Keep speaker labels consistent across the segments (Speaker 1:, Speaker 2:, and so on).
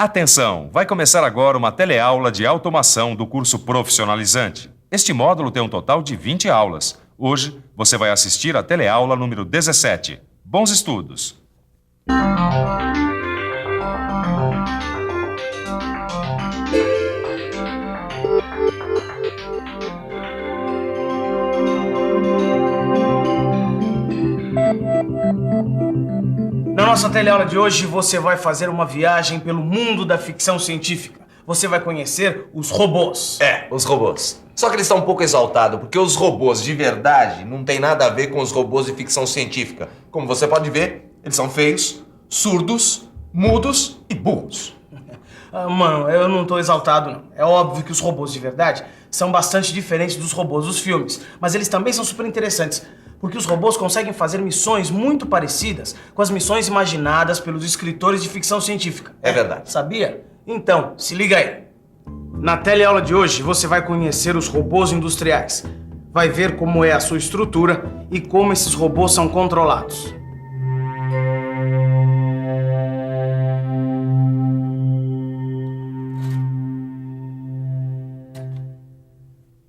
Speaker 1: Atenção! Vai começar agora uma teleaula de automação do curso profissionalizante. Este módulo tem um total de 20 aulas. Hoje, você vai assistir a teleaula número 17. Bons estudos!
Speaker 2: Na nossa teleaula de hoje, você vai fazer uma viagem pelo mundo da ficção científica. Você vai conhecer os robôs.
Speaker 3: Os robôs. Só que eles estão um pouco exaltados, porque os robôs de verdade não tem nada a ver com os robôs de ficção científica. Como você pode ver, eles são feios, surdos, mudos e burros.
Speaker 2: Mano, eu não tô exaltado, não. É óbvio que os robôs de verdade são bastante diferentes dos robôs dos filmes, mas eles também são super interessantes, porque os robôs conseguem fazer missões muito parecidas com as missões imaginadas pelos escritores de ficção científica.
Speaker 3: É verdade.
Speaker 2: Sabia? Então, se liga aí. Na teleaula de hoje, você vai conhecer os robôs industriais. Vai ver como é a sua estrutura e como esses robôs são controlados.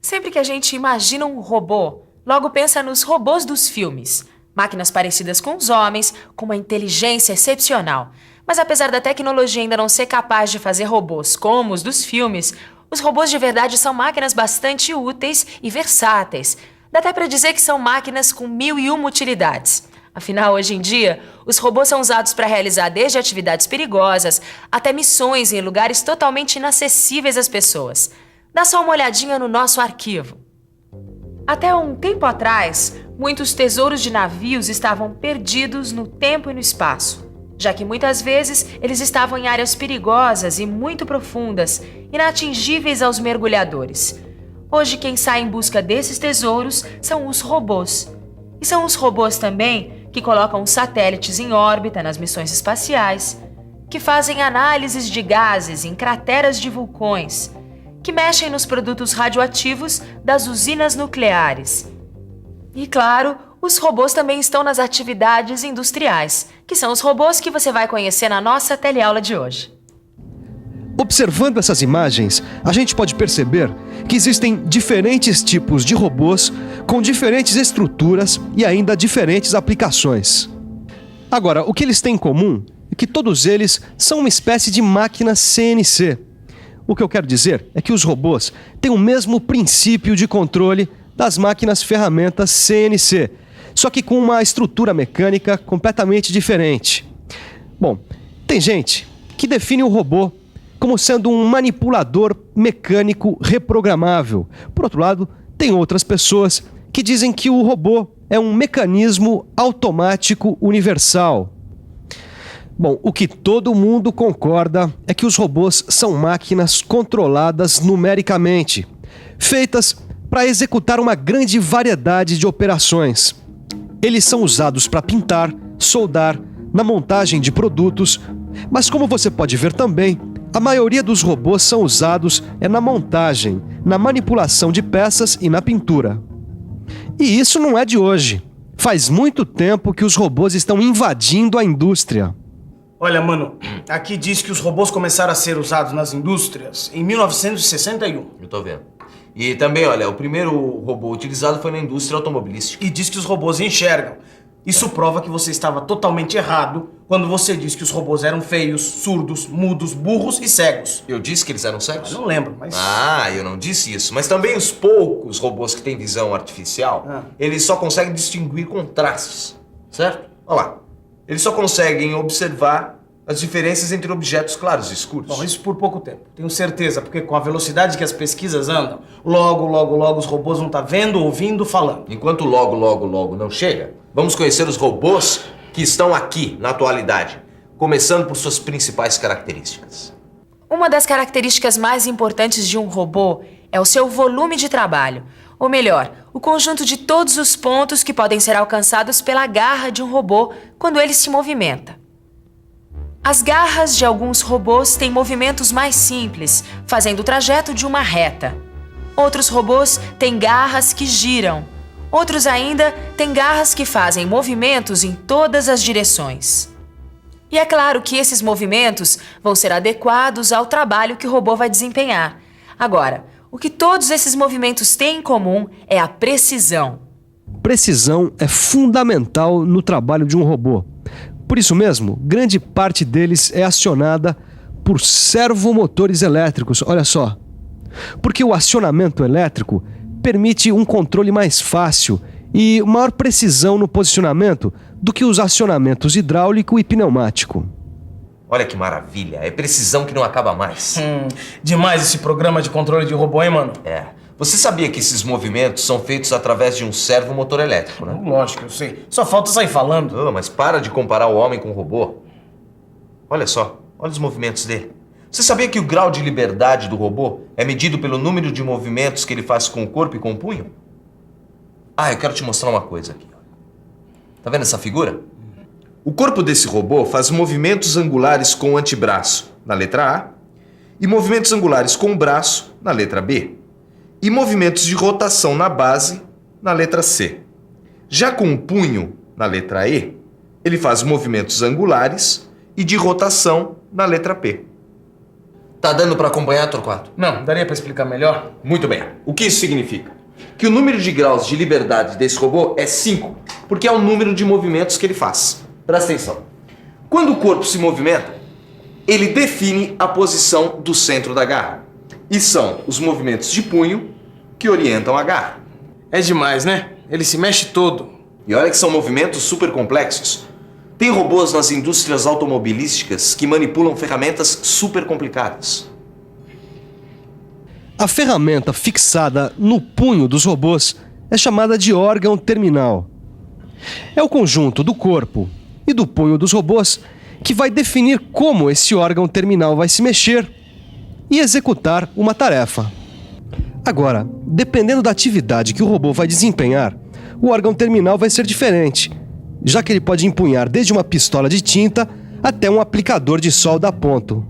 Speaker 4: Sempre que a gente imagina um robô, logo pensa nos robôs dos filmes. Máquinas parecidas com os homens, com uma inteligência excepcional. Mas apesar da tecnologia ainda não ser capaz de fazer robôs como os dos filmes, os robôs de verdade são máquinas bastante úteis e versáteis. Dá até pra dizer que são máquinas com 1001 utilidades. Afinal, hoje em dia, os robôs são usados para realizar desde atividades perigosas até missões em lugares totalmente inacessíveis às pessoas. Dá só uma olhadinha no nosso arquivo. Até um tempo atrás, muitos tesouros de navios estavam perdidos no tempo e no espaço, já que muitas vezes eles estavam em áreas perigosas e muito profundas, inatingíveis aos mergulhadores. Hoje, quem sai em busca desses tesouros são os robôs. E são os robôs também que colocam os satélites em órbita nas missões espaciais, que fazem análises de gases em crateras de vulcões, que mexem nos produtos radioativos das usinas nucleares. E claro, os robôs também estão nas atividades industriais, que são os robôs que você vai conhecer na nossa teleaula de hoje.
Speaker 5: Observando essas imagens, a gente pode perceber que existem diferentes tipos de robôs com diferentes estruturas e ainda diferentes aplicações. Agora, o que eles têm em comum é que todos eles são uma espécie de máquina CNC. O que eu quero dizer é que os robôs têm o mesmo princípio de controle das máquinas ferramentas CNC, só que com uma estrutura mecânica completamente diferente. Bom, tem gente que define o robô como sendo um manipulador mecânico reprogramável. Por outro lado, tem outras pessoas que dizem que o robô é um mecanismo automático universal. Bom, o que todo mundo concorda é que os robôs são máquinas controladas numericamente, feitas para executar uma grande variedade de operações. Eles são usados para pintar, soldar, na montagem de produtos, mas como você pode ver também, a maioria dos robôs são usados na montagem, na manipulação de peças e na pintura. E isso não é de hoje. Faz muito tempo que os robôs estão invadindo a indústria.
Speaker 2: Olha, mano, aqui diz que os robôs começaram a ser usados nas indústrias em 1961.
Speaker 3: Eu tô vendo. E também, olha, o primeiro robô utilizado foi na indústria automobilística.
Speaker 2: E diz que os robôs enxergam. Isso prova que você estava totalmente errado quando você disse que os robôs eram feios, surdos, mudos, burros e cegos.
Speaker 3: Eu disse que eles eram cegos?
Speaker 2: Eu não lembro, mas...
Speaker 3: Eu não disse isso. Mas também os poucos robôs que têm visão artificial, eles só conseguem distinguir contrastes, certo? Olha lá. Eles só conseguem observar as diferenças entre objetos claros e escuros.
Speaker 2: Bom, isso por pouco tempo. Tenho certeza, porque com a velocidade que as pesquisas andam, logo os robôs vão estar vendo, ouvindo, falando.
Speaker 3: Enquanto logo não chega, vamos conhecer os robôs que estão aqui na atualidade, começando por suas principais características.
Speaker 4: Uma das características mais importantes de um robô é o seu volume de trabalho. Ou melhor, o conjunto de todos os pontos que podem ser alcançados pela garra de um robô quando ele se movimenta. As garras de alguns robôs têm movimentos mais simples, fazendo o trajeto de uma reta. Outros robôs têm garras que giram. Outros ainda têm garras que fazem movimentos em todas as direções. E é claro que esses movimentos vão ser adequados ao trabalho que o robô vai desempenhar. Agora, o que todos esses movimentos têm em comum é a precisão.
Speaker 5: Precisão é fundamental no trabalho de um robô. Por isso mesmo, grande parte deles é acionada por servomotores elétricos, olha só. Porque o acionamento elétrico permite um controle mais fácil e maior precisão no posicionamento do que os acionamentos hidráulico e pneumático.
Speaker 3: Olha que maravilha, é precisão que não acaba mais.
Speaker 2: Demais esse programa de controle de robô, hein, mano?
Speaker 3: É. Você sabia que esses movimentos são feitos através de um servomotor elétrico, né?
Speaker 2: Lógico, eu sei. Só falta sair falando.
Speaker 3: Oh, mas para de comparar o homem com o robô. Olha só, olha os movimentos dele. Você sabia que o grau de liberdade do robô é medido pelo número de movimentos que ele faz com o corpo e com o punho? Ah, eu quero te mostrar uma coisa aqui. Tá vendo essa figura? O corpo desse robô faz movimentos angulares com o antebraço, na letra A, e movimentos angulares com o braço, na letra B, e movimentos de rotação na base, na letra C. Já com o punho, na letra E, ele faz movimentos angulares e de rotação na letra P. Tá dando para acompanhar, Torquato?
Speaker 2: Não, daria pra explicar melhor?
Speaker 3: Muito bem. O que isso significa? Que o número de graus de liberdade desse robô é 5, porque é o número de movimentos que ele faz. Presta atenção. Quando o corpo se movimenta, ele define a posição do centro da garra. E são os movimentos de punho que orientam a garra.
Speaker 2: É demais, né? Ele se mexe todo.
Speaker 3: E olha que são movimentos super complexos. Tem robôs nas indústrias automobilísticas que manipulam ferramentas super complicadas.
Speaker 5: A ferramenta fixada no punho dos robôs é chamada de órgão terminal. É o conjunto do corpo e do punho dos robôs que vai definir como esse órgão terminal vai se mexer e executar uma tarefa. Agora, dependendo da atividade que o robô vai desempenhar, o órgão terminal vai ser diferente, já que ele pode empunhar desde uma pistola de tinta até um aplicador de solda a ponto.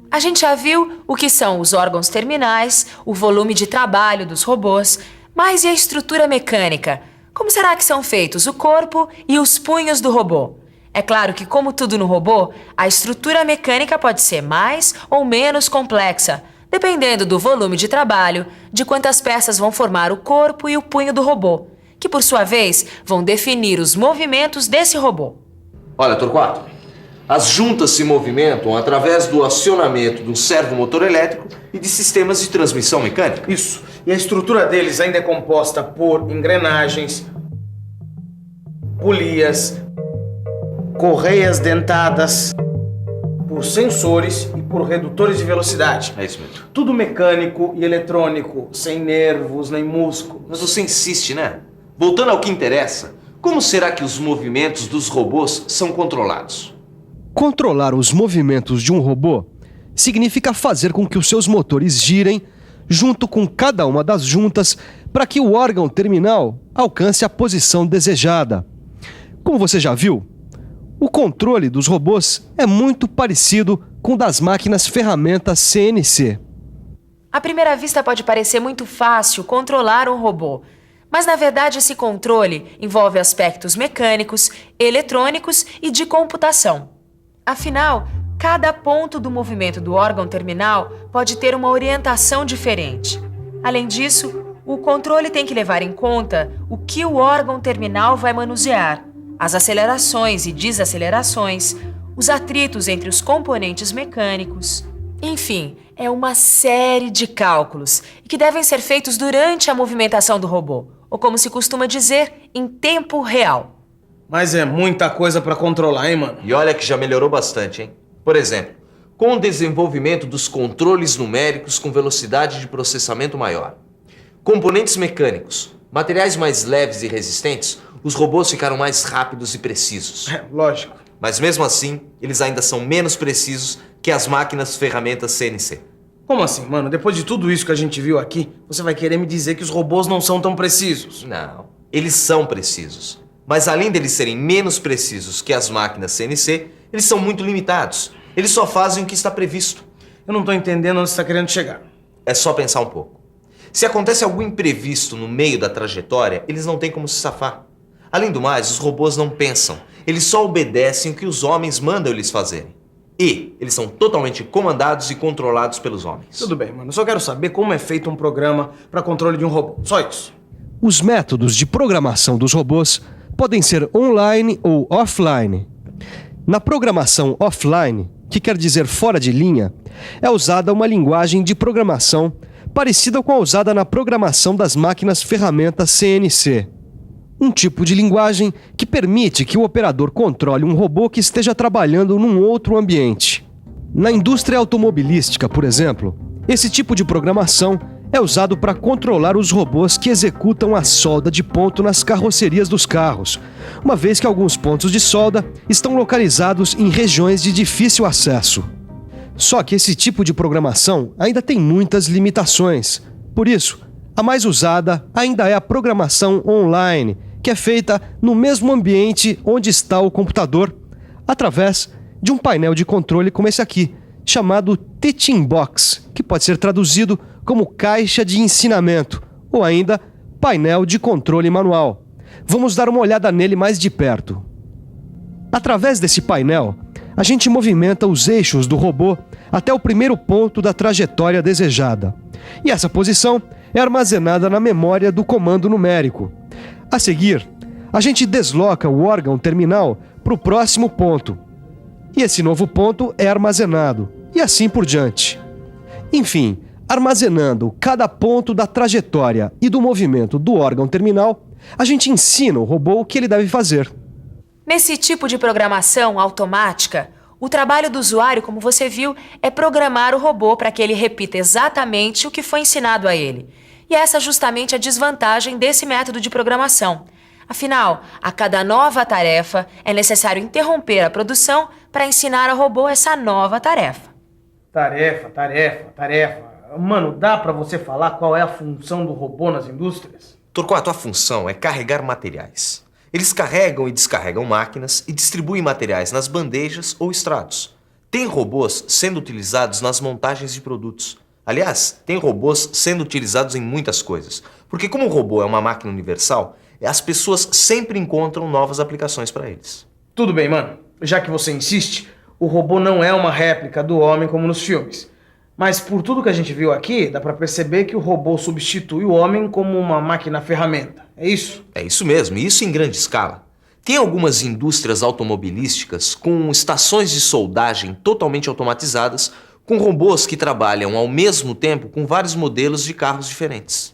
Speaker 4: A gente já viu o que são os órgãos terminais, o volume de trabalho dos robôs, mas e a estrutura mecânica? Como será que são feitos o corpo e os punhos do robô? É claro que, como tudo no robô, a estrutura mecânica pode ser mais ou menos complexa, dependendo do volume de trabalho, de quantas peças vão formar o corpo e o punho do robô, que por sua vez vão definir os movimentos desse robô.
Speaker 3: Olha, Torquato, as juntas se movimentam através do acionamento do servomotor elétrico e de sistemas de transmissão mecânica.
Speaker 2: Isso. E a estrutura deles ainda é composta por engrenagens, polias, correias dentadas, por sensores e por redutores de velocidade.
Speaker 3: É isso mesmo.
Speaker 2: Tudo mecânico e eletrônico, sem nervos nem músculos.
Speaker 3: Mas você insiste, né? Voltando ao que interessa, como será que os movimentos dos robôs são controlados?
Speaker 5: Controlar os movimentos de um robô significa fazer com que os seus motores girem junto com cada uma das juntas para que o órgão terminal alcance a posição desejada. Como você já viu, o controle dos robôs é muito parecido com o das máquinas ferramentas CNC.
Speaker 4: À primeira vista pode parecer muito fácil controlar um robô, mas na verdade esse controle envolve aspectos mecânicos, eletrônicos e de computação. Afinal, cada ponto do movimento do órgão terminal pode ter uma orientação diferente. Além disso, o controle tem que levar em conta o que o órgão terminal vai manusear, as acelerações e desacelerações, os atritos entre os componentes mecânicos. Enfim, é uma série de cálculos que devem ser feitos durante a movimentação do robô, ou como se costuma dizer, em tempo real.
Speaker 2: Mas é muita coisa pra controlar, hein, mano?
Speaker 3: E olha que já melhorou bastante, hein? Por exemplo, com o desenvolvimento dos controles numéricos com velocidade de processamento maior, componentes mecânicos, materiais mais leves e resistentes, os robôs ficaram mais rápidos e precisos.
Speaker 2: É, lógico.
Speaker 3: Mas mesmo assim, eles ainda são menos precisos que as máquinas ferramentas CNC.
Speaker 2: Como assim, mano? Depois de tudo isso que a gente viu aqui, você vai querer me dizer que os robôs não são tão precisos?
Speaker 3: Não, eles são precisos. Mas além deles serem menos precisos que as máquinas CNC, eles são muito limitados. Eles só fazem o que está previsto.
Speaker 2: Eu não tô entendendo onde você tá querendo chegar.
Speaker 3: É só pensar um pouco. Se acontece algum imprevisto no meio da trajetória, eles não têm como se safar. Além do mais, os robôs não pensam. Eles só obedecem o que os homens mandam eles fazerem. E eles são totalmente comandados e controlados pelos homens.
Speaker 2: Tudo bem, mano. Eu só quero saber como é feito um programa para controle de um robô. Só isso.
Speaker 5: Os métodos de programação dos robôs podem ser online ou offline. Na programação offline, que quer dizer fora de linha, é usada uma linguagem de programação parecida com a usada na programação das máquinas ferramentas CNC. Um tipo de linguagem que permite que o operador controle um robô que esteja trabalhando num outro ambiente. Na indústria automobilística, por exemplo, esse tipo de programação é usado para controlar os robôs que executam a solda de ponto nas carrocerias dos carros, uma vez que alguns pontos de solda estão localizados em regiões de difícil acesso. Só que esse tipo de programação ainda tem muitas limitações. Por isso, a mais usada ainda é a programação online, que é feita no mesmo ambiente onde está o computador, através de um painel de controle como esse aqui, chamado Teaching Box, que pode ser traduzido como caixa de ensinamento, ou ainda painel de controle manual. Vamos dar uma olhada nele mais de perto. Através desse painel, a gente movimenta os eixos do robô até o primeiro ponto da trajetória desejada. E essa posição é armazenada na memória do comando numérico. A seguir, a gente desloca o órgão terminal para o próximo ponto. E esse novo ponto é armazenado, e assim por diante. Enfim, armazenando cada ponto da trajetória e do movimento do órgão terminal, a gente ensina o robô o que ele deve fazer.
Speaker 4: Nesse tipo de programação automática, o trabalho do usuário, como você viu, é programar o robô para que ele repita exatamente o que foi ensinado a ele. E essa é justamente a desvantagem desse método de programação. Afinal, a cada nova tarefa é necessário interromper a produção para ensinar ao robô essa nova tarefa.
Speaker 2: Tarefa. Mano, dá pra você falar qual é a função do robô nas indústrias?
Speaker 3: Torquato, a função é carregar materiais. Eles carregam e descarregam máquinas e distribuem materiais nas bandejas ou estrados. Tem robôs sendo utilizados nas montagens de produtos. Aliás, tem robôs sendo utilizados em muitas coisas. Porque como o robô é uma máquina universal, as pessoas sempre encontram novas aplicações para eles.
Speaker 2: Tudo bem, mano. Já que você insiste, o robô não é uma réplica do homem como nos filmes. Mas por tudo que a gente viu aqui, dá pra perceber que o robô substitui o homem como uma máquina-ferramenta. É isso?
Speaker 3: É isso mesmo, e isso em grande escala. Tem algumas indústrias automobilísticas com estações de soldagem totalmente automatizadas, com robôs que trabalham ao mesmo tempo com vários modelos de carros diferentes.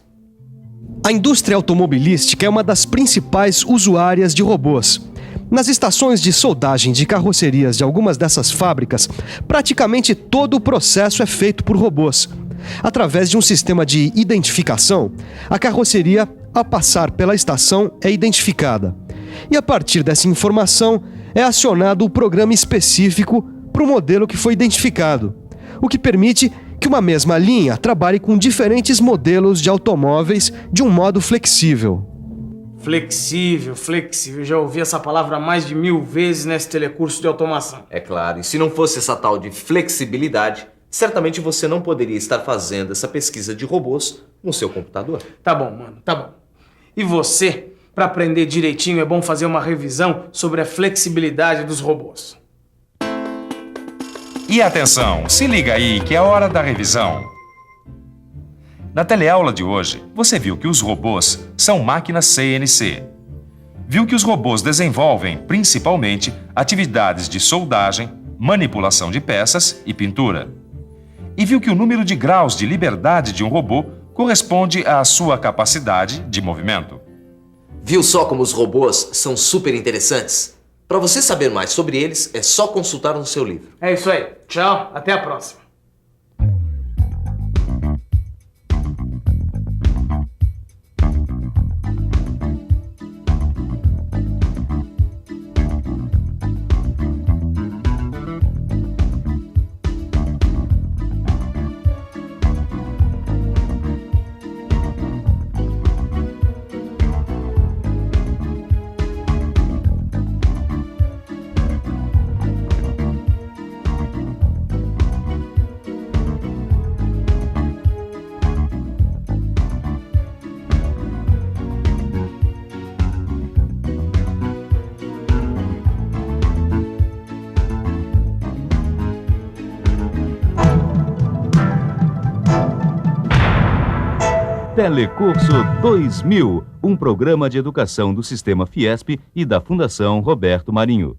Speaker 5: A indústria automobilística é uma das principais usuárias de robôs. Nas estações de soldagem de carrocerias de algumas dessas fábricas, praticamente todo o processo é feito por robôs. Através de um sistema de identificação, a carroceria, ao passar pela estação, é identificada. E a partir dessa informação, é acionado o programa específico para o modelo que foi identificado, o que permite que uma mesma linha trabalhe com diferentes modelos de automóveis de um modo flexível.
Speaker 2: Flexível. Já ouvi essa palavra mais de 1000 vezes nesse telecurso de automação.
Speaker 3: É claro, e se não fosse essa tal de flexibilidade, certamente você não poderia estar fazendo essa pesquisa de robôs no seu computador.
Speaker 2: Tá bom, mano, tá bom. E você, para aprender direitinho, é bom fazer uma revisão sobre a flexibilidade dos robôs.
Speaker 1: E atenção, se liga aí que é hora da revisão. Na teleaula de hoje, você viu que os robôs são máquinas CNC. Viu que os robôs desenvolvem, principalmente, atividades de soldagem, manipulação de peças e pintura. E viu que o número de graus de liberdade de um robô corresponde à sua capacidade de movimento.
Speaker 3: Viu só como os robôs são super interessantes? Para você saber mais sobre eles, é só consultar no seu livro.
Speaker 2: É isso aí. Tchau, até a próxima.
Speaker 6: Telecurso 2000, um programa de educação do Sistema Fiesp e da Fundação Roberto Marinho.